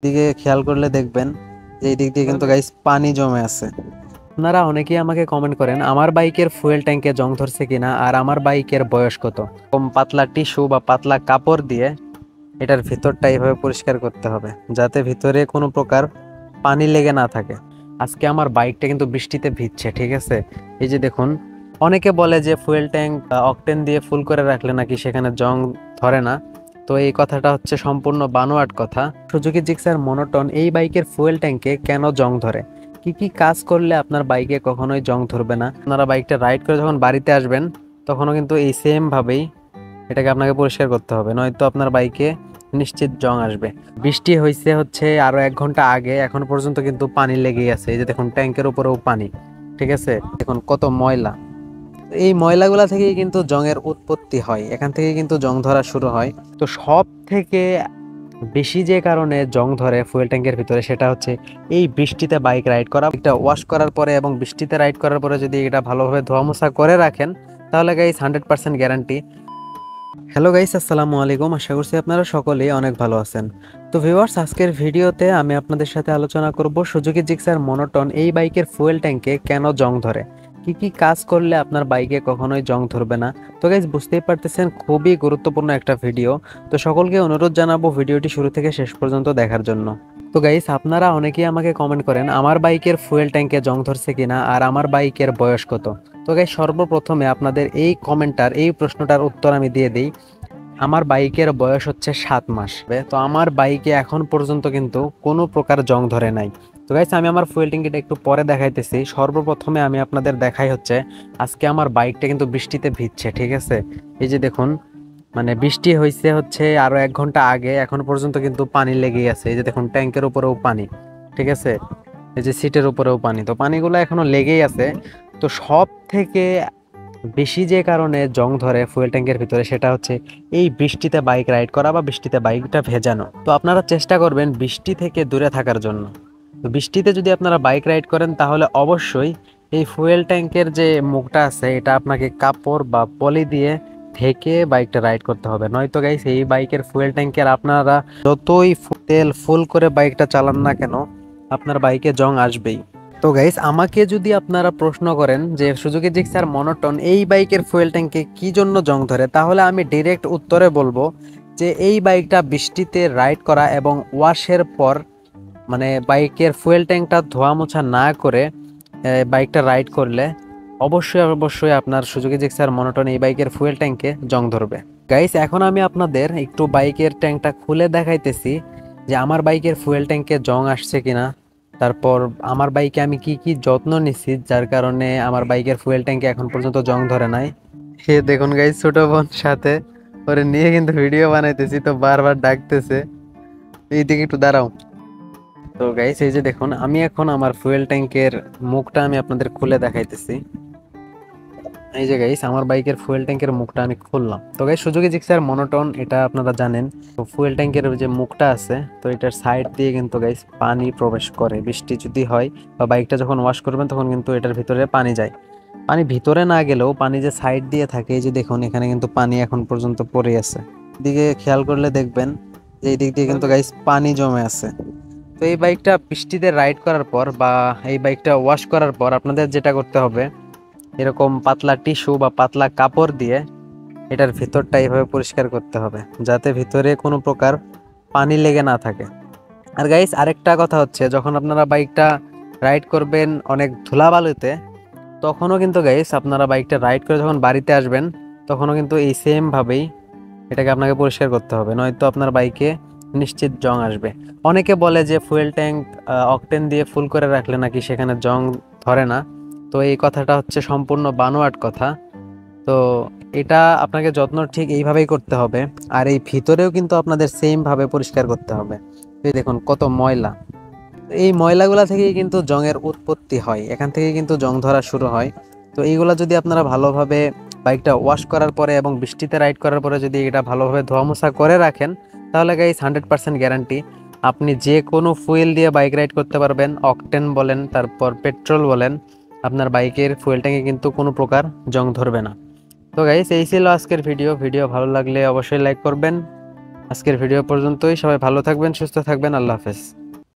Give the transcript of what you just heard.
দিকে খেয়াল করলে দেখবেন যে এই দিক দিয়ে কিন্তু গাইস পানি জমে আছে। আপনারা অনেকেই আমাকে কমেন্ট করেন আমার বাইকের ফুয়েল ট্যাঙ্কে জং ধরছে কিনা আর আমার বাইকের বয়স কত। কম পাতলা টিস্যু বা পাতলা কাপড় দিয়ে এটার ভিতরটা এইভাবে পরিষ্কার করতে হবে যাতে ভিতরে কোনো প্রকার পানি লেগে না থাকে। আজকে আমার বাইকটা কিন্তু বৃষ্টিতে ভিজছে, ঠিক আছে। এই যে দেখুন, অনেকে বলে যে ফুয়েল ট্যাঙ্ক অকটেন দিয়ে ফুল করে রাখলে নাকি সেখানে জং ধরে না। তো এই কথাটা হচ্ছে সম্পূর্ণ বানোয়াট কথা। সুজুকি জিক্সার মনোটন এই বাইকের ফুয়েল ট্যাঙ্কে কেন জং ধরে, কি কি কাজ করলে আপনার বাইকে কখনোই জং ধরবে না। আপনারা বাইকটা রাইড করে যখন বাড়িতে আসবেন তখনও কিন্তু এই সেম ভাবেই এটাকে আপনাকে পরিষ্কার করতে হবে, নয়তো আপনার বাইকে নিশ্চিত জং আসবে। বৃষ্টি হয়েছে হচ্ছে আরো 1 ঘন্টা আগে, এখন পর্যন্ত কিন্তু পানি লেগেই আছে। এই যে দেখুন ট্যাঙ্কের উপরেও পানি, ঠিক আছে। দেখুন কত ময়লা। এই ময়লাগুলা থেকেই কিন্তু জংয়ের উৎপত্তি হয়, এখান থেকে কিন্তু জং ধরা শুরু হয়। তো সব থেকে বেশি যে কারণে জং ধরে ফুয়েল ট্যাঙ্কের ভিতরে সেটা হচ্ছে এই বৃষ্টিতে বাইক রাইড করা। এটা ওয়াশ করার পরে এবং বৃষ্টিতে রাইড করার পরে যদি এটা ভালোভাবে ধোয়া মোছা করে রাখেন তাহলে গাইস 100% গ্যারান্টি। হ্যালো গাইস, আসসালামু আলাইকুম। আশা করছি আপনারা সকলেই অনেক ভালো আছেন। তো ভিউয়ার্স, আজকের ভিডিওতে আমি আপনাদের সাথে আলোচনা করব সুজুকি জিক্সার মনোটন এই বাইকের ফুয়েল ট্যাঙ্কে কেন জং ধরে, কি কি কাজ করলে আপনার বাইকে কখনোই জং ধরবে না। তো গাইস, বুঝতেই পারতেছেন খুবই গুরুত্বপূর্ণ একটা ভিডিও। তো সকলকে অনুরোধ জানাবো ভিডিওটি শুরু থেকে শেষ পর্যন্ত দেখার জন্য। তো গাইস, আপনারা অনেকেই আমাকে কমেন্ট করেন আমার বাইকের ফুয়েল ট্যাঙ্কে জং ধরছে কিনা আর আমার বাইকের বয়স কত। তো গাইস, সর্বপ্রথমে আপনাদের এই কমেন্টার এই প্রশ্নটার উত্তর আমি দিয়ে দিই। আমার বাইকের বয়স হচ্ছে 7 মাস। তো আমার বাইকে এখন পর্যন্ত কিন্তু কোনো প্রকার জং ধরে নাই। তো গাইস, আমি আমার ফুয়েল ট্যাঙ্কিটা একটু পরে দেখাইতেছি। সর্বপ্রথমে আমি আপনাদের দেখাই হচ্ছে আজকে আমার বাইকটা কিন্তু বৃষ্টিতে ভিজছে, ঠিক আছে। এই যে দেখুন, মানে বৃষ্টি হয়েছে হচ্ছে আরো 1 ঘন্টা আগে, এখন পর্যন্ত কিন্তু পানি লেগেই আছে। এই যে দেখুন ট্যাঙ্কের উপরেও পানি, ঠিক আছে। এই যে সিটের উপরেও পানি, তো পানিগুলো এখনো লেগেই আছে। তো সব থেকে বেশি যে কারণে জং ধরে ফুয়েল ট্যাঙ্কের ভিতরে সেটা হচ্ছে এই বৃষ্টিতে বাইক রাইড করা বা বৃষ্টিতে বাইকটা ভেজানো। তো আপনারা চেষ্টা করবেন বৃষ্টি থেকে দূরে থাকার জন্য। তো বৃষ্টিতে যদি আপনারা বাইক রাইড করেন তাহলে অবশ্যই এই ফুয়েল ট্যাঙ্কের যে মুখটা আছে এটা আপনাকে কাপড় বা পলি দিয়ে ঢেকে বাইকটা রাইড করতে হবে, নয়তো গাইস এই বাইকের ফুয়েল ট্যাঙ্কের আপনারা যতই তেল ফুল করে বাইকটা চালান না কেন আপনার বাইকে জং আসবেই। তো গাইস, আমাকে যদি আপনারা প্রশ্ন করেন যে সুজুকি জিক্সার মনোটন এই বাইকের ফুয়েল ট্যাঙ্কে কি জন্য জং ধরে, তাহলে আমি ডিরেক্ট উত্তরে বলবো যে এই বাইকটা বৃষ্টিতে রাইড করা এবং ওয়াশের পর মানে বাইকের ফুয়েল ট্যাঙ্কটা ধোয়া মোছা না করে বাইকটা রাইড করলে অবশ্যই অবশ্যই আপনার সুজুকি জিক্সার মনোটন এই বাইকের ফুয়েল ট্যাঙ্কে জং ধরবে। গাইস, এখন আমি আপনাদের একটু বাইকের ট্যাঙ্কটা খুলে দেখাইতেছি যে আমার বাইকের ফুয়েল ট্যাঙ্কে জং আসছে কিনা। তারপর আমার বাইকে আমি কি কি যত্ন নিছি যার কারণে আমার বাইকের ফুয়েল ট্যাঙ্কে এখন পর্যন্ত জং ধরে নাই। হে দেখুন গাইস, ছোট বোন সাথে ওরে নিয়ে কিন্তু ভিডিও বানাইতেছি, তো বারবার ডাকতেছে এইদিকে একটু দাঁড়াও। তো গাইস, এই যে দেখুন আমি এখন আমার ফুয়েল ট্যাঙ্কের মুখটা আমি আপনাদের খুলে দেখাইতেছি। এই যে গাইস, আমার বাইকের ফুয়েল ট্যাঙ্কের মুখটা আমি খুললাম। তো গাইস, সুজুকি জিক্সার মনোটন এটা আপনারা জানেন। তো ফুয়েল ট্যাঙ্কের যে মুখটা আছে তো এটার সাইড দিয়ে কিন্তু গাইস পানি প্রবেশ করে। বৃষ্টি যদি হয় বা বাইকটা যখন ওয়াশ করবেন তখন কিন্তু এটার ভিতরে পানি যায়। পানি ভিতরে না গেলেও পানি যে সাইড দিয়ে থাকে, এই যে দেখুন এখানে কিন্তু পানি এখন পর্যন্ত পড়ে আছে। দিকে খেয়াল করলে দেখবেন যে এই দিক দিয়ে কিন্তু গাইস পানি জমে আছে। তো এই বাইকটা বৃষ্টিতে রাইড করার পর বা এই বাইকটা ওয়াশ করার পর আপনাদের যেটা করতে হবে, এরকম পাতলা টিস্যু বা পাতলা কাপড় দিয়ে এটার ভিতরটা এইভাবে পরিষ্কার করতে হবে যাতে ভিতরে কোনো প্রকার পানি লেগে না থাকে। আর গাইস, আরেকটা কথা হচ্ছে যখন আপনারা বাইকটা রাইড করবেন অনেক ধুলাবালুতে, তখনও কিন্তু গাইস আপনারা বাইকটা রাইড করে যখন বাড়িতে আসবেন তখনও কিন্তু এই সেম ভাবেই এটাকে আপনাকে পরিষ্কার করতে হবে, নয়তো আপনার বাইকে নিশ্চিত জং আসবে। অনেকে বলে যে ফুয়েল ট্যাঙ্ক অকটেন দিয়ে ফুল করে রাখলে নাকি সেখানে জং ধরে না। তো এই কথাটা হচ্ছে সম্পূর্ণ বানোয়াট কথা। তো এটা আপনাকে যত্ন ঠিক এইভাবেই করতে হবে। আর এই ভিতরেও কিন্তু আপনাদের সেম ভাবে পরিষ্কার করতে হবে। এই দেখুন কত ময়লা। এই ময়লাগুলা থেকেই কিন্তু জংয়ের উৎপত্তি হয়, এখান থেকে কিন্তু জং ধরা শুরু হয়। তো এইগুলা যদি আপনারা ভালোভাবে বাইকটা ওয়াশ করার পরে এবং বৃষ্টিতে রাইড করার পরে যদি এটা ভালোভাবে ধোয়া মোছা করে রাখেন তাহলে গাইস 100% গ্যারান্টি আপনি যে কোনো ফুয়েল দিয়ে বাইক রাইড করতে পারবেন। অকটেন বলেন তারপর পেট্রোল বলেন, আপনার বাইকের ফুয়েল ট্যাঙ্কে কিন্তু কোনো প্রকার জং ধরবে না। তো গাইস, এই ছিল আজকের ভিডিও। ভিডিও ভালো লাগলে অবশ্যই লাইক করবেন। আজকের ভিডিও পর্যন্তই, সবাই ভালো থাকবেন, সুস্থ থাকবেন, আল্লাহ হাফেজ।